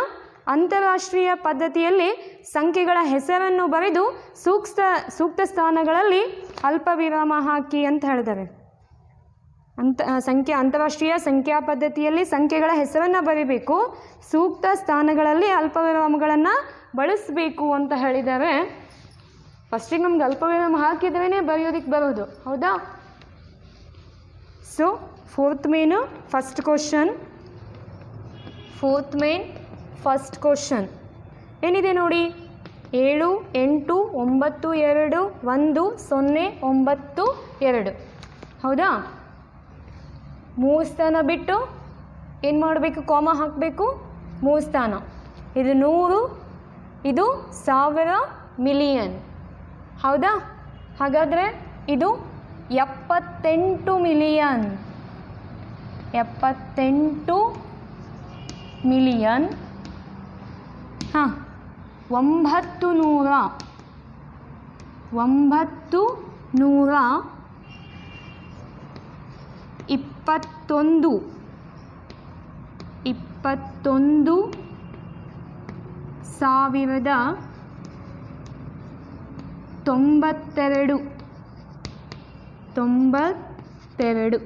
ಅಂತಾರಾಷ್ಟ್ರೀಯ ಪದ್ಧತಿಯಲ್ಲಿ ಸಂಖ್ಯೆಗಳ ಹೆಸರನ್ನು ಬರೆದು ಸೂಕ್ತ ಸ್ಥಾನಗಳಲ್ಲಿ ಅಲ್ಪ ವಿರಾಮ ಹಾಕಿ ಅಂತ ಹೇಳಿದ್ದಾರೆ. ಅಂತಾರಾಷ್ಟ್ರೀಯ ಸಂಖ್ಯಾ ಪದ್ಧತಿಯಲ್ಲಿ ಸಂಖ್ಯೆಗಳ ಹೆಸರನ್ನು ಬರೀಬೇಕು, ಸೂಕ್ತ ಸ್ಥಾನಗಳಲ್ಲಿ ಅಲ್ಪ ವಿರಾಮಗಳನ್ನು ಬಳಸಬೇಕು ಅಂತ ಹೇಳಿದ್ದಾರೆ. ಫಸ್ಟಿಗೆ ನಮ್ಗೆ ಅಲ್ಪ ವಿರಾಮ ಹಾಕಿದ್ರೇ ಬರೆಯೋದಕ್ಕೆ ಬರೋದು, ಹೌದಾ? So fourth main first question ಏನಿದೆ ನೋಡಿ, 7 8 9 2 1 0 9 2, ಹೌದಾ? 3 ಸ್ಥಾನ ಬಿಟ್ಟು ಏನು ಮಾಡಬೇಕು? ಕಾಮ ಹಾಕಬೇಕು. 3 ಸ್ಥಾನ. ಇದು 100, ಇದು 1000 ಮಿಲಿಯನ್, ಹೌದಾ? ಹಾಗಾದರೆ ಇದು 78 ಮಿಲಿಯನ್. 78 ಮಿಲಿಯನ್. ಹಾಂ, 900 21 92.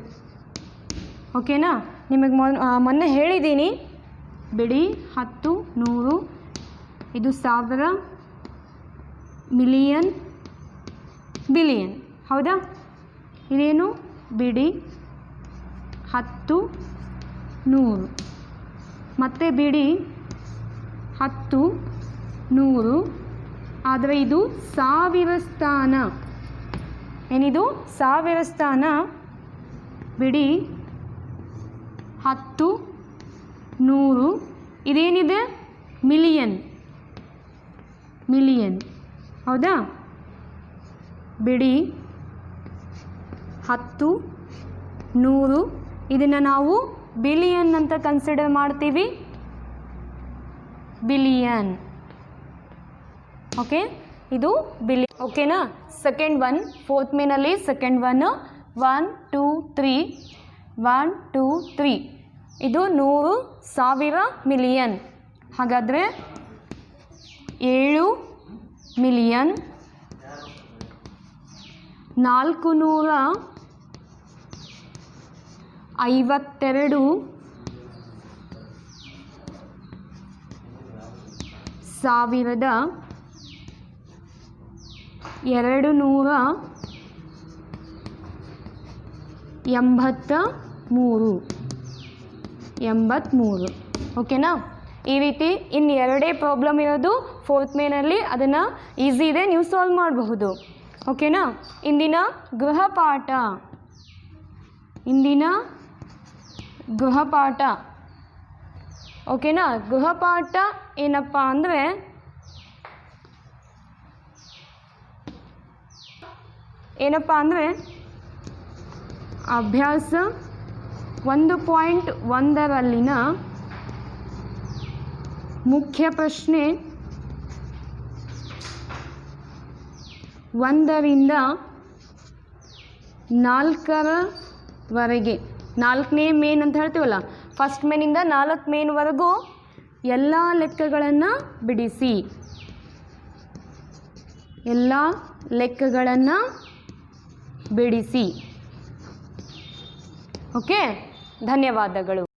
ಓಕೆನಾ? ನಿಮಗೆ ಮೊನ್ನೆ ಹೇಳಿದ್ದೀನಿ ಬಿಡಿ. 10 100, ಇದು 1000 ಮಿಲಿಯನ್ ಬಿಲಿಯನ್, ಹೌದಾ? ಇದೇನು ಬಿಡಿ 10 100, ಮತ್ತು ಬಿಡಿ 10 100, ಆದರೆ ಇದು 1000 ಸ್ಥಾನ. ಏನಿದು? 1000 ಸ್ಥಾನ. ಬಿಡಿ 10 100, ಇದೇನಿದೆ? ಮಿಲಿಯನ್, ಹೌದಾ? ಬಿಡಿ 10 100, ಇದನ್ನು ನಾವು ಬಿಲಿಯನ್ ಅಂತ ಕನ್ಸಿಡರ್ ಮಾಡ್ತೀವಿ. Billion, okay? ಇದು ಬಿಲಿಯನ್, ಓಕೆನಾ? ಸೆಕೆಂಡ್ ಒನ್, ಫೋರ್ತ್ ಮೇನಲ್ಲಿ ಸೆಕೆಂಡ್ ಒನ್ 1 2 3 1 2 3, ಇದು 100 1000 ಮಿಲಿಯನ್. ಹಾಗಾದರೆ 7 ಮಿಲಿಯನ್ 45283. ಓಕೆನಾ? ಈ ರೀತಿ ಇನ್ನು ಎರಡೇ ಪ್ರಾಬ್ಲಮ್ ಇರೋದು ಫೋರ್ತ್ ಮೇನಲ್ಲಿ, ಅದನ್ನು ಈಸಿ ಇದೆ, ನೀವು ಸಾಲ್ವ್ ಮಾಡಬಹುದು. ಓಕೆನಾ? ಇಂದಿನ ಗೃಹಪಾಠ ಓಕೆನಾ? ಗೃಹಪಾಠ ಏನಪ್ಪ ಅಂದರೆ ಅಭ್ಯಾಸ 1.1ರಲ್ಲಿನ ಮುಖ್ಯ ಪ್ರಶ್ನೆ 1 ರಿಂದ 4ರವರೆಗೆ, 4ನೇ ಮೇನ್ ಅಂತ ಹೇಳ್ತೀವಲ್ಲ, ಫಸ್ಟ್ ಮೇನಿಂದ 4 ಮೇನ್ವರೆಗೂ ಎಲ್ಲ ಲೆಕ್ಕಗಳನ್ನು ಬಿಡಿಸಿ. ಓಕೆ, ಧನ್ಯವಾದಗಳು.